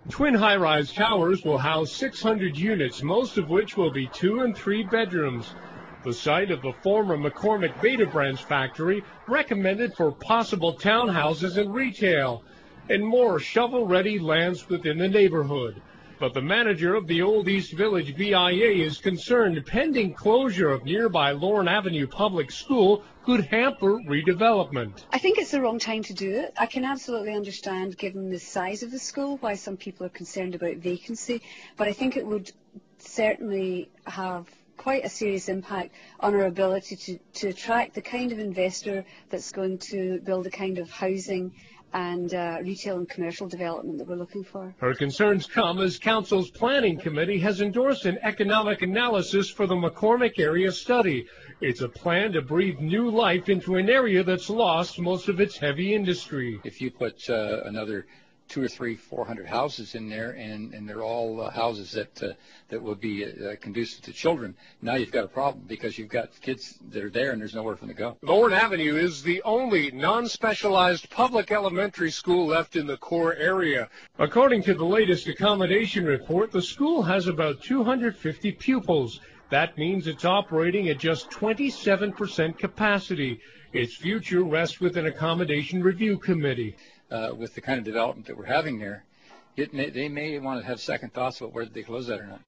Twin high-rise towers will house 600 units, most of which will be 2- and 3-bedrooms. The site of the former McCormick Beta Brands factory recommended for possible townhouses and retail, and more shovel-ready lands within the neighborhood. But the manager of the Old East Village BIA is concerned pending closure of nearby Lorne Avenue Public School could hamper redevelopment. I think it's the wrong time to do it. I can absolutely understand, given the size of the school, why some people are concerned about vacancy, but I think it would certainly have quite a serious impact on our ability to attract the kind of investor that's going to build the kind of housing and retail and commercial development that we're looking for. Her concerns come as Council's Planning Committee has endorsed an economic analysis for the McCormick area study. It's a plan to breathe new life into an area that's lost most of its heavy industry. If you put another 200 or 300, 400 houses in there, and they're all houses that would be conducive to children, now you've got a problem because you've got kids that are there and there's nowhere for them to go. Lorne Avenue is the only non-specialized public elementary school left in the core area. According to the latest accommodation report, the school has about 250 pupils. That means it's operating at just 27% capacity. Its future rests with an accommodation review committee. With the kind of development that we're having there, they may want to have second thoughts about whether they close that or not.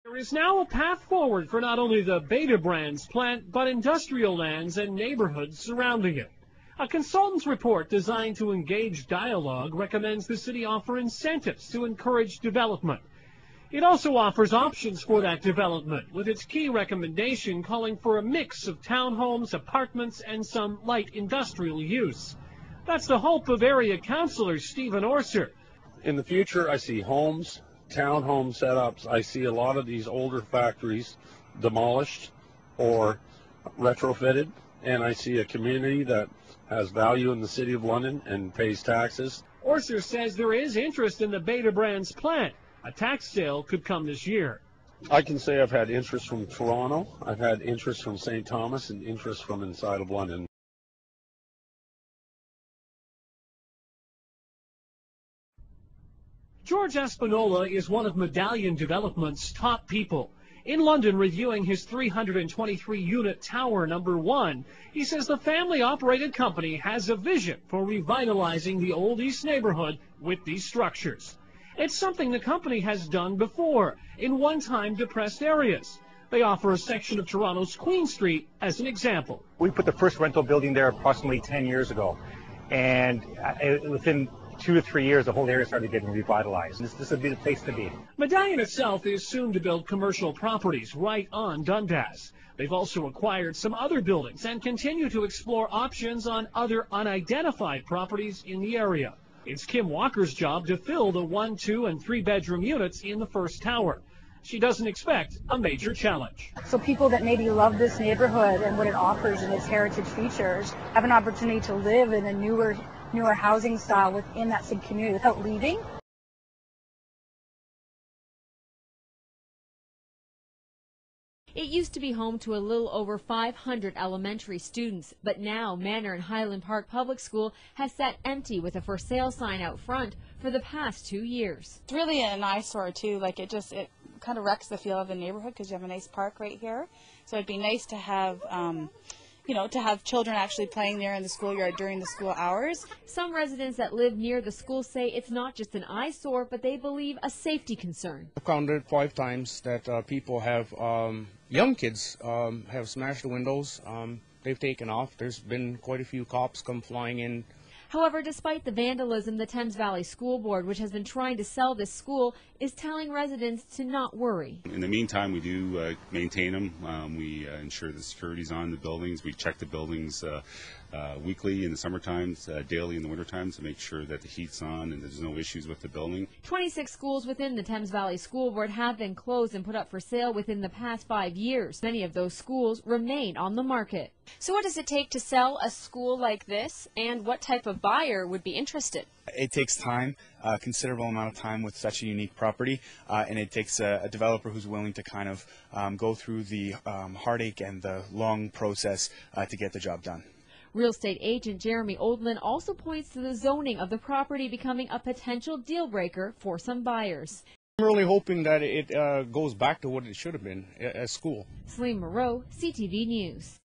There is now a path forward for not only the Beta Brands plant, but industrial lands and neighborhoods surrounding it. A consultant's report designed to engage dialogue recommends the city offer incentives to encourage development. It also offers options for that development, with its key recommendation calling for a mix of townhomes, apartments, and some light industrial use. That's the hope of area councillor Stephen Orser. In the future, I see homes, townhome setups. I see a lot of these older factories demolished or retrofitted, and I see a community that has value in the city of London and pays taxes. Orser says there is interest in the Beta Brands plant. A tax sale could come this year. I can say I've had interest from Toronto, I've had interest from St. Thomas, and interest from inside of London. George Espinola is one of Medallion Development's top people. In London, reviewing his 323-unit tower number 1, he says the family-operated company has a vision for revitalizing the Old East neighborhood with these structures. It's something the company has done before in one-time depressed areas. They offer a section of Toronto's Queen Street as an example. We put the first rental building there approximately 10 years ago, and within 2 to 3 years, the whole area started getting revitalized. This would be the place to be. Medallion itself is soon to build commercial properties right on Dundas. They've also acquired some other buildings and continue to explore options on other unidentified properties in the area. It's Kim Walker's job to fill the 1-, 2-, and 3-bedroom units in the first tower. She doesn't expect a major challenge. So people that maybe love this neighborhood and what it offers and its heritage features have an opportunity to live in a newer housing style within that same community without leaving. It used to be home to a little over 500 elementary students, but now Manor and Highland Park Public School has sat empty with a for sale sign out front for the past 2 years. It's really an eyesore too, like it kind of wrecks the feel of the neighborhood because you have a nice park right here. So it'd be nice to have to have children actually playing there in the schoolyard during the school hours. Some residents that live near the school say it's not just an eyesore, but they believe a safety concern. I've counted 5 times that people have, young kids have smashed the windows. They've taken off. There's been quite a few cops come flying in. However, despite the vandalism, the Thames Valley School Board, which has been trying to sell this school, is telling residents to not worry. In the meantime, we do maintain them. We ensure the security's on the buildings. We check the buildings weekly in the summer times, daily in the winter times to make sure that the heat's on and there's no issues with the building. 26 schools within the Thames Valley School Board have been closed and put up for sale within the past 5 years. Many of those schools remain on the market. So what does it take to sell a school like this, and what type of buyer would be interested? It takes time, a considerable amount of time with such a unique property, and it takes a developer who's willing to kind of go through the heartache and the long process to get the job done. Real estate agent Jeremy Oldland also points to the zoning of the property becoming a potential deal breaker for some buyers. I'm really hoping that it goes back to what it should have been, a school. Celine Moreau, CTV News.